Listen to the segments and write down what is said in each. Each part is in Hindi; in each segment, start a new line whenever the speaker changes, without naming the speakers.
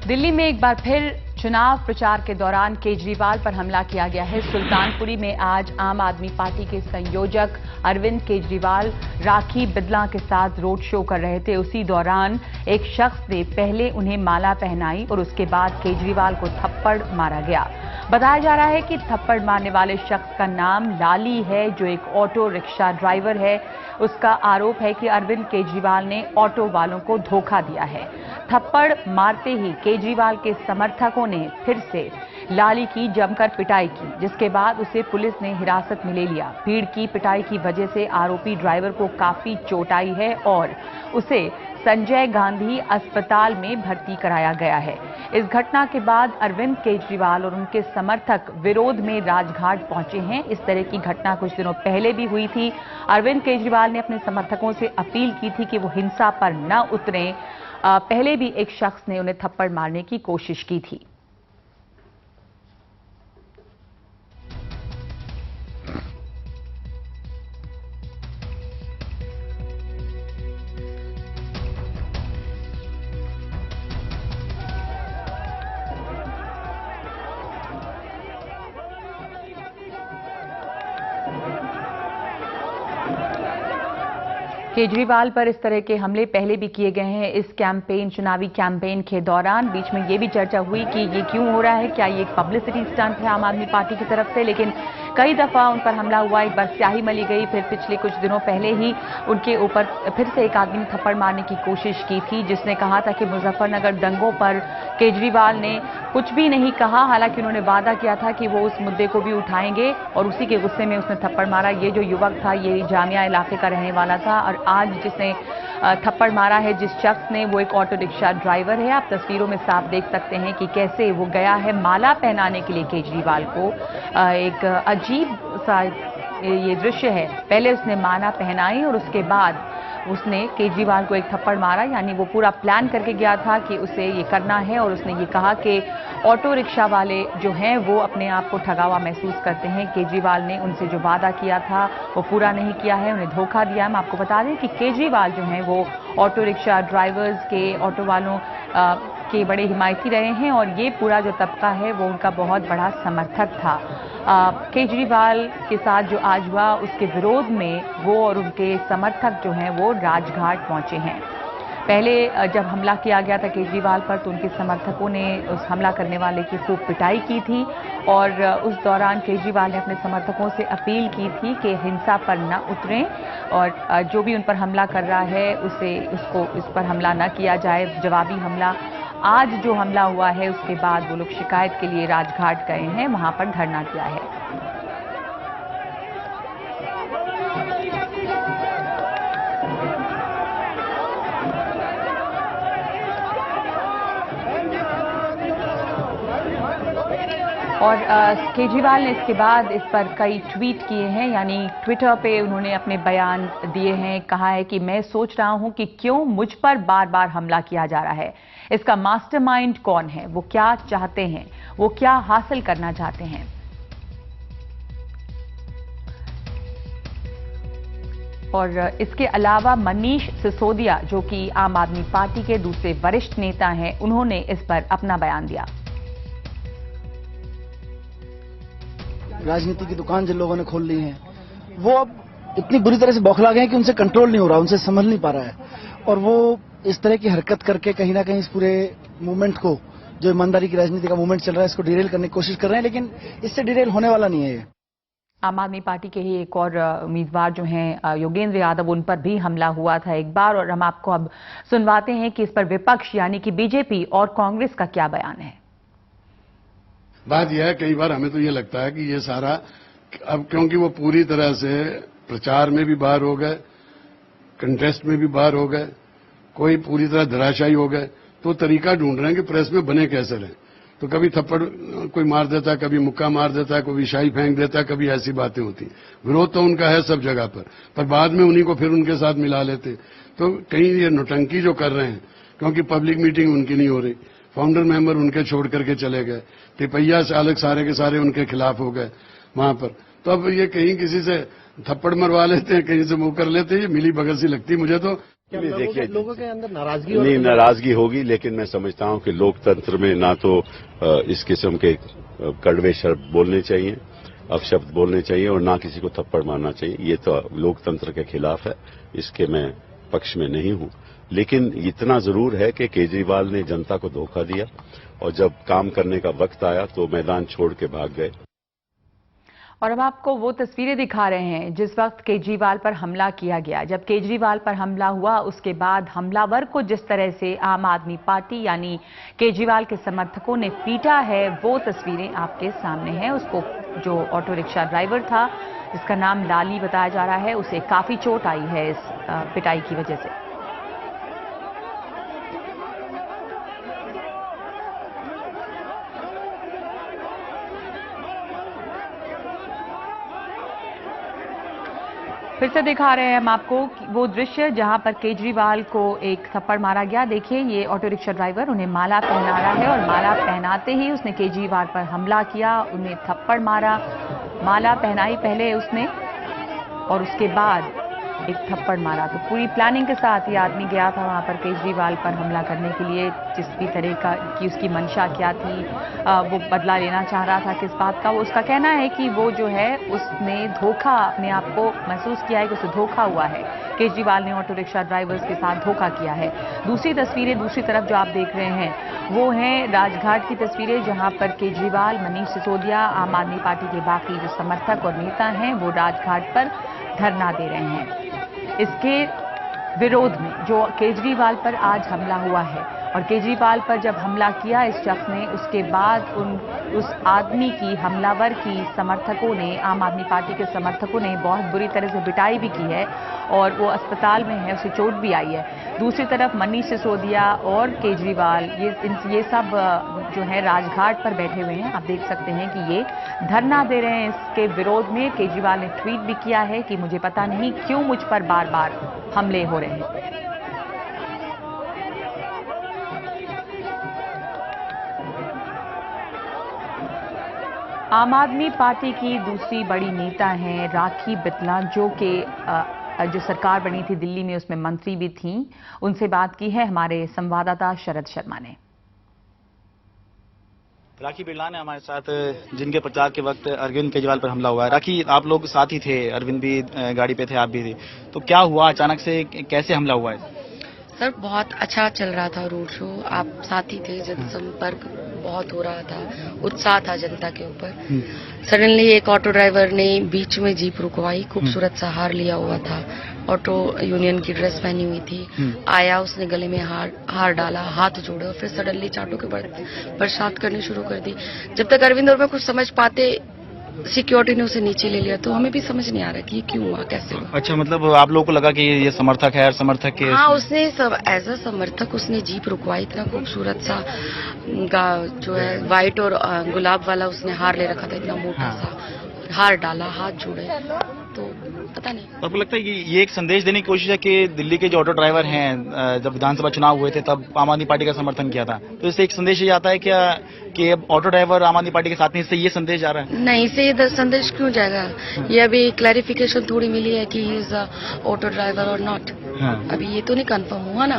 दिल्ली में एक बार फिर चुनाव प्रचार के दौरान केजरीवाल पर हमला किया गया है। सुल्तानपुरी में आज आम आदमी पार्टी के संयोजक अरविंद केजरीवाल राखी बिदला के साथ रोड शो कर रहे थे। उसी दौरान एक शख्स ने पहले उन्हें माला पहनाई और उसके बाद केजरीवाल को थप्पड़ मारा गया। बताया जा रहा है कि थप्पड़ मारने वाले शख्स का नाम लाली है, जो एक ऑटो रिक्शा ड्राइवर है। उसका आरोप है कि अरविंद केजरीवाल ने ऑटो वालों को धोखा दिया है। थप्पड़ मारते ही केजरीवाल के समर्थकों ने फिर से लाली की जमकर पिटाई की, जिसके बाद उसे पुलिस ने हिरासत में ले लिया। भीड़ की पिटाई की वजह से आरोपी ड्राइवर को काफी चोट आई है और उसे संजय गांधी अस्पताल में भर्ती कराया गया है। इस घटना के बाद अरविंद केजरीवाल और उनके समर्थक विरोध में राजघाट पहुंचे हैं। इस तरह की घटना कुछ दिनों पहले भी हुई थी। अरविंद केजरीवाल ने अपने समर्थकों से अपील की थी कि वो हिंसा पर न उतरें। पहले भी एक शख्स ने उन्हें थप्पड़ मारने की कोशिश की थी। केजरीवाल पर इस तरह के हमले पहले भी किए गए हैं। इस चुनावी कैंपेन के दौरान बीच में ये भी चर्चा हुई कि ये क्यों हो रहा है, क्या ये एक पब्लिसिटी स्टंट है आम आदमी पार्टी की तरफ से। लेकिन कई दफा उन पर हमला हुआ, एक बार स्याही मली गई, फिर पिछले कुछ दिनों पहले ही उनके ऊपर फिर से एक आदमी ने थप्पड़ मारने की कोशिश की थी, जिसने कहा था कि मुजफ्फरनगर दंगों पर केजरीवाल ने कुछ भी नहीं कहा। हालांकि उन्होंने वादा किया था कि वो उस मुद्दे को भी उठाएंगे और उसी के गुस्से में उसने थप्पड़ मारा। ये जो युवक था, ये जामिया इलाके का रहने वाला था और आज जिसने थप्पड़ मारा है, जिस शख्स ने, वो एक ऑटो रिक्शा ड्राइवर है। आप तस्वीरों में साफ देख सकते हैं कि कैसे वो गया है माला पहनाने के लिए केजरीवाल को। एक अजीब सा ये दृश्य है। पहले उसने माला पहनाई और उसके बाद उसने केजरीवाल को एक थप्पड़ मारा। यानी वो पूरा प्लान करके गया था कि उसे ये करना है और उसने ये कहा कि ऑटो रिक्शा वाले जो हैं वो अपने आप को ठगा हुआ महसूस करते हैं। केजरीवाल ने उनसे जो वादा किया था वो पूरा नहीं किया है, उन्हें धोखा दिया। हम आपको बता दें कि केजरीवाल जो हैं वो ऑटो रिक्शा ड्राइवर्स के, ऑटो वालों के बड़े हिमायती रहे हैं और ये पूरा जो तबका है वो उनका बहुत बड़ा समर्थक था। केजरीवाल के साथ जो आज हुआ उसके विरोध में वो और उनके समर्थक जो हैं वो राजघाट पहुंचे हैं। पहले जब हमला किया गया था केजरीवाल पर तो उनके समर्थकों ने उस हमला करने वाले की खूब पिटाई की थी और उस दौरान केजरीवाल ने अपने समर्थकों से अपील की थी कि हिंसा पर न उतरें और जो भी उन पर हमला कर रहा है उस पर हमला न किया जाए, जवाबी हमला। आज जो हमला हुआ है उसके बाद वो लोग शिकायत के लिए राजघाट गए हैं, वहां पर धरना दिया है। और केजरीवाल ने इसके बाद इस पर कई ट्वीट किए हैं, यानी ट्विटर पे उन्होंने अपने बयान दिए हैं। कहा है कि मैं सोच रहा हूं कि क्यों मुझ पर बार बार हमला किया जा रहा है, इसका मास्टरमाइंड कौन है, वो क्या चाहते हैं, वो क्या हासिल करना चाहते हैं। और इसके अलावा मनीष सिसोदिया, जो कि आम आदमी पार्टी के दूसरे वरिष्ठ नेता हैं, उन्होंने इस पर अपना बयान दिया।
राजनीति की दुकान जिन लोगों ने खोल ली है वो अब इतनी बुरी तरह से बौखला गए हैं कि उनसे कंट्रोल नहीं हो रहा, उनसे संभल नहीं पा रहा है और वो इस तरह की हरकत करके कहीं ना कहीं इस पूरे मूवमेंट को, जो ईमानदारी की राजनीति का मूवमेंट चल रहा है, इसको डिरेल करने की कोशिश कर रहे हैं, लेकिन इससे डिरेल होने वाला नहीं है।
आम आदमी पार्टी के ही एक और उम्मीदवार जो हैं योगेंद्र यादव, उन पर भी हमला हुआ था एक बार और हम आपको अब सुनवाते हैं कि इस पर विपक्ष यानी कि बीजेपी और कांग्रेस का क्या बयान है।
बात यह है, कई बार हमें तो ये लगता है कि ये सारा अब क्योंकि वो पूरी तरह से प्रचार में भी बाहर हो गए, कंटेस्ट में भी बाहर हो गए, कोई पूरी तरह धराशायी हो गए, तो तरीका ढूंढ रहे हैं कि प्रेस में बने कैसे रहें। तो कभी थप्पड़ कोई मार देता है, कभी मुक्का मार देता है, कोई शाही फेंक देता है, कभी ऐसी बातें होती। विरोध तो उनका है सब जगह पर बाद में उन्हीं को फिर उनके साथ मिला लेते। तो कहीं ये नौटंकी जो कर रहे हैं, क्योंकि पब्लिक मीटिंग उनकी नहीं हो रही, फाउंडर मेंबर उनके छोड़ करके चले गए, तिपैया चालक सारे के सारे उनके खिलाफ हो गए वहां पर। तो अब ये कहीं किसी से थप्पड़ मरवा लेते हैं, कहीं से मुंह कर लेते हैं, ये मिली भगत सी लगती मुझे तो।
देखिए,
लोगों के अंदर नाराजगी
नहीं, नाराजगी होगी, लेकिन मैं समझता हूं कि लोकतंत्र में ना तो इस किस्म के कड़वे शब्द बोलने चाहिए, अपशब्द बोलने चाहिए, और ना किसी को थप्पड़ मारना चाहिए। ये तो लोकतंत्र के खिलाफ है, इसके मैं पक्ष में नहीं हूं। लेकिन इतना जरूर है कि केजरीवाल ने जनता को धोखा दिया, और जब काम करने का वक्त आया तो मैदान छोड़ के भाग गए।
और अब आपको वो तस्वीरें दिखा रहे हैं जिस वक्त केजरीवाल पर हमला किया गया। जब केजरीवाल पर हमला हुआ उसके बाद हमलावर को जिस तरह से आम आदमी पार्टी यानी केजरीवाल के समर्थकों ने पीटा है, वो तस्वीरें आपके सामने हैं। उसको जो ऑटो रिक्शा ड्राइवर था, जिसका नाम लाली बताया जा रहा है, उसे काफी चोट आई है इस पिटाई की वजह से। फिर से दिखा रहे हैं हम आपको वो दृश्य जहां पर केजरीवाल को एक थप्पड़ मारा गया। देखिए, ये ऑटो रिक्शा ड्राइवर उन्हें माला पहना रहा है और माला पहनाते ही उसने केजरीवाल पर हमला किया, उन्हें थप्पड़ मारा। माला पहनाई पहले उसने और उसके बाद एक थप्पड़ मारा। तो पूरी प्लानिंग के साथ ये आदमी गया था वहां पर केजरीवाल पर हमला करने के लिए। जिस भी तरह का कि उसकी मंशा क्या थी, वो बदला लेना चाह रहा था किस बात का। वो उसका कहना है कि वो जो है उसने धोखा, अपने आप को महसूस किया है कि उसे धोखा हुआ है। केजरीवाल ने ऑटो रिक्शा ड्राइवर्स के साथ धोखा किया है। दूसरी तस्वीरें दूसरी तरफ जो आप देख रहे हैं वो हैं राजघाट की तस्वीरें, जहां पर केजरीवाल, मनीष सिसोदिया, आम आदमी पार्टी के बाकी जो समर्थक और नेता हैं वो राजघाट पर धरना दे रहे हैं इसके विरोध में जो केजरीवाल पर आज हमला हुआ है। और केजरीवाल पर जब हमला किया इस शख्स ने, उसके बाद उस आदमी की, हमलावर की समर्थकों ने, आम आदमी पार्टी के समर्थकों ने बहुत बुरी तरह से पिटाई भी की है और वो अस्पताल में है, उसे चोट भी आई है। दूसरी तरफ मनीष सिसोदिया और केजरीवाल ये सब जो है राजघाट पर बैठे हुए हैं। आप देख सकते हैं कि ये धरना दे रहे हैं इसके विरोध में। केजरीवाल ने ट्वीट भी किया है कि मुझे पता नहीं क्यों मुझ पर बार बार हमले हो रहे हैं। आम आदमी पार्टी की दूसरी बड़ी नेता हैं राखी बितला, जो सरकार बनी थी दिल्ली में, उसमें मंत्री भी थीं। उनसे बात की है हमारे संवाददाता शरद शर्मा ने।
राखी बिरला ने हमारे साथ, जिनके प्रचार के वक्त अरविंद केजरीवाल पर हमला हुआ है। राखी, आप लोग साथ ही थे, अरविंद भी गाड़ी पे थे, आप भी थे, तो क्या हुआ अचानक से, कैसे हमला हुआ है?
सर, बहुत अच्छा चल रहा था रोड शो, आप साथ ही थे, जनसंपर्क बहुत हो रहा था, उत्साह था जनता के ऊपर। सडनली एक ऑटो ड्राइवर ने बीच में जीप रुकवाई, खूबसूरत सा हार लिया हुआ था, ऑटो यूनियन की ड्रेस पहनी हुई थी, आया, उसने गले में हार डाला, हाथ जोड़ा, फिर सडनली चाटों के बरसात करनी शुरू कर दी। जब तक अरविंद और मैं कुछ समझ पाते, सिक्योरिटी ने उसे नीचे ले लिया, तो हमें भी समझ नहीं आ रहा कि ये क्यों हुआ, कैसे हुआ।
अच्छा, मतलब आप लोगों को लगा कि ये समर्थक है, समर्थक के?
हाँ, उसने एज अ समर्थक उसने जीप रुकवाई, इतना खूबसूरत सा जो है व्हाइट और गुलाब वाला उसने हार ले रखा था, इतना मोटा सा हार डाला, हाथ जोड़े, तो पता नहीं।
आपको लगता है कि ये एक संदेश देने की कोशिश है कि दिल्ली के जो ऑटो ड्राइवर हैं, जब विधानसभा चुनाव हुए थे तब आम आदमी पार्टी का समर्थन किया था, तो इससे एक संदेश ये आता है क्या कि अब ऑटो ड्राइवर आम आदमी पार्टी के साथ नहीं, इससे ये संदेश जा रहा है?
नहीं, इससे ये संदेश क्यों जाएगा? ये अभी क्लैरिफिकेशन थोड़ी मिली है कि ही इज ऑटो ड्राइवर और नॉट। अभी ये तो नहीं कंफर्म हुआ ना।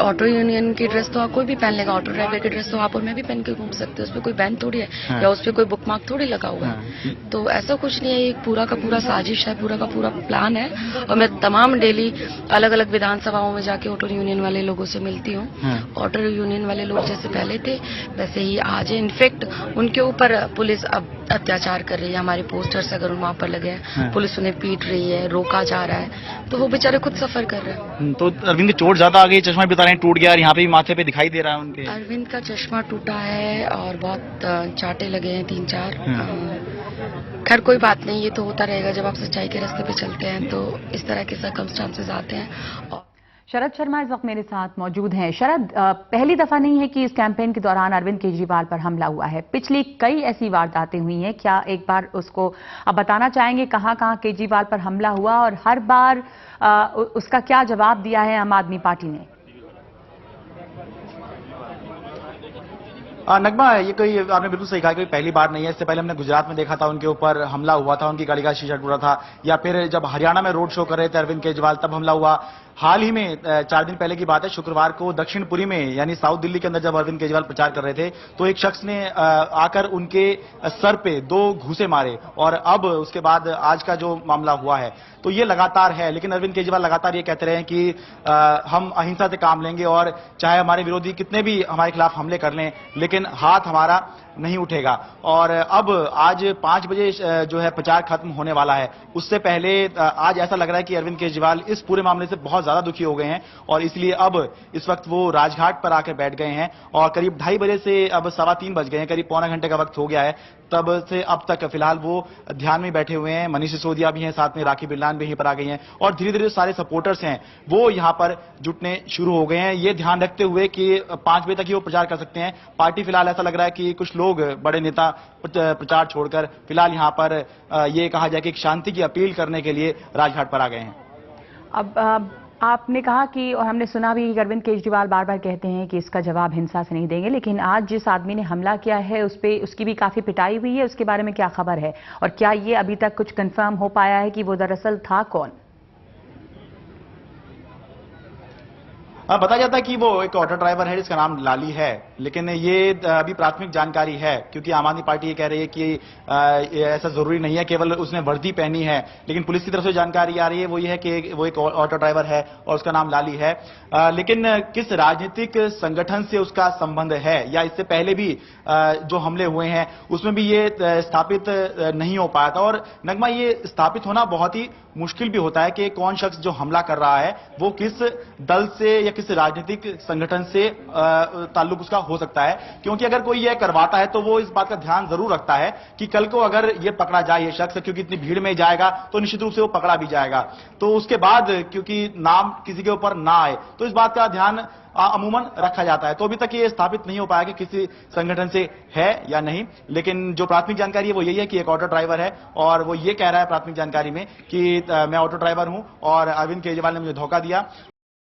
ऑटो यूनियन की ड्रेस तो कोई भी पहन लेगा, ऑटो ड्राइवर की ड्रेस तो आप और मैं भी पहन के घूम सकते हैं, उसपे कोई बैन थोड़ी है या उसपे कोई बुकमार्क थोड़ी लगा हुआ है। तो ऐसा कुछ नहीं है, ये पूरा का पूरा साजिश है, पूरा का पूरा प्लान है। और मैं तमाम डेली अलग अलग विधानसभाओं में जाके ऑटो यूनियन वाले लोगों से मिलती हूँ। ऑटो यूनियन वाले लोग जैसे पहले थे वैसे ही आज है। इनफेक्ट उनके ऊपर पुलिस अब अत्याचार कर रही है, हमारे पोस्टर्स अगर वहां पर लगे हैं, पुलिस उन्हें पीट रही है, रोका जा रहा है, तो वो बेचारे खुद सफर कर रहे हैं।
तो अरविंद की चोट ज्यादा आ गई, चश्मा भी बता रहे हैं टूट गया, और यहाँ पे भी माथे पे दिखाई दे रहा है उनके।
अरविंद का चश्मा टूटा है और बहुत चाटे लगे हैं, 3-4। खैर कोई बात नहीं, ये तो होता रहेगा, जब आप सच्चाई के रास्ते पे चलते हैं तो इस तरह के सर्कमस्टांसेस आते हैं। और
शरद शर्मा इस वक्त मेरे साथ मौजूद हैं। शरद, पहली दफा नहीं है कि इस कैंपेन के दौरान अरविंद केजरीवाल पर हमला हुआ है, पिछली कई ऐसी वारदातें हुई हैं। क्या एक बार उसको आप बताना चाहेंगे कहां कहां केजरीवाल पर हमला हुआ और हर बार उसका क्या जवाब दिया है आम आदमी पार्टी ने?
नगमा, ये कोई आपने बिल्कुल सही कहा कि पहली बार नहीं है। इससे पहले हमने गुजरात में देखा था, उनके ऊपर हमला हुआ था, उनकी गाड़ी का शीशा टूटा था, या फिर जब हरियाणा में रोड शो कर रहे थे अरविंद केजरीवाल तब हमला हुआ। हाल ही में 4 दिन पहले की बात है, शुक्रवार को दक्षिणपुरी में यानी साउथ दिल्ली के अंदर जब अरविंद केजरीवाल प्रचार कर रहे थे तो एक शख्स ने आकर उनके सर पे 2 घूंसे मारे और अब उसके बाद आज का जो मामला हुआ है तो ये लगातार है। लेकिन अरविंद केजरीवाल लगातार ये कहते रहे हैं कि हम अहिंसा से काम लेंगे और चाहे हमारे विरोधी कितने भी हमारे खिलाफ हमले कर लें लेकिन हाथ हमारा नहीं उठेगा। और अब आज 5 बजे जो है प्रचार खत्म होने वाला है, उससे पहले आज ऐसा लग रहा है कि अरविंद केजरीवाल इस पूरे मामले से बहुत ज्यादा दुखी हो गए हैं और इसलिए अब इस वक्त वो राजघाट पर आकर बैठ गए हैं और करीब 2:30 बजे से अब 3:15 बज गए हैं, करीब पौना घंटे का वक्त हो गया है, तब से अब तक फिलहाल वो ध्यान में बैठे हुए हैं। मनीष सिसोदिया भी हैं, साथ में राखी बिरलान भी यहीं पर आ गई हैं और धीरे धीरे सारे सपोर्टर्स हैं वो यहां पर जुटने शुरू हो गए हैं, ये ध्यान रखते हुए कि 5 बजे तक ही वो प्रचार कर सकते हैं। पार्टी फिलहाल ऐसा लग रहा है कि कुछ लोग बड़े नेता प्रचार छोड़कर फिलहाल यहां पर ये कहा जाए कि एक शांति की अपील करने के लिए राजघाट पर आ गए हैं।
अब आपने कहा कि और हमने सुना भी कि अरविंद केजरीवाल बार बार कहते हैं कि इसका जवाब हिंसा से नहीं देंगे, लेकिन आज जिस आदमी ने हमला किया है उस पे उसकी भी काफी पिटाई हुई है, उसके बारे में क्या खबर है और क्या ये अभी तक कुछ कंफर्म हो पाया है कि वो दरअसल था कौन?
बताया जाता है कि वो एक ऑटो ड्राइवर है जिसका नाम लाली है, लेकिन ये अभी प्राथमिक जानकारी है क्योंकि आम आदमी पार्टी ये कह रही है कि ऐसा जरूरी नहीं है, केवल उसने वर्दी पहनी है। लेकिन पुलिस की तरफ से जानकारी आ रही है वो ये है कि वो एक ऑटो ड्राइवर है और उसका नाम लाली है। लेकिन किस राजनीतिक संगठन से उसका संबंध है या इससे पहले भी जो हमले हुए हैं उसमें भी ये स्थापित नहीं हो पाया था। और नगमा, ये स्थापित होना बहुत ही मुश्किल भी होता है कि कौन शख्स जो हमला कर रहा है वो किस दल से या किस राजनीतिक संगठन से ताल्लुक उसका हो सकता है, क्योंकि अगर कोई यह करवाता है तो वो इस बात का ध्यान जरूर रखता है कि कल को अगर ये पकड़ा जाए ये शख्स, क्योंकि इतनी भीड़ में जाएगा तो निश्चित रूप से वो पकड़ा भी जाएगा, तो उसके बाद क्योंकि नाम किसी के ऊपर ना आए तो इस बात का ध्यान अमूमन रखा जाता है। तो अभी तक ये स्थापित नहीं हो पाया कि किसी संगठन से है या नहीं, लेकिन जो प्राथमिक जानकारी है वो यही है कि एक ऑटो ड्राइवर है और वो ये कह रहा है प्राथमिक जानकारी में कि मैं ऑटो ड्राइवर हूं और अरविंद केजरीवाल ने मुझे धोखा दिया।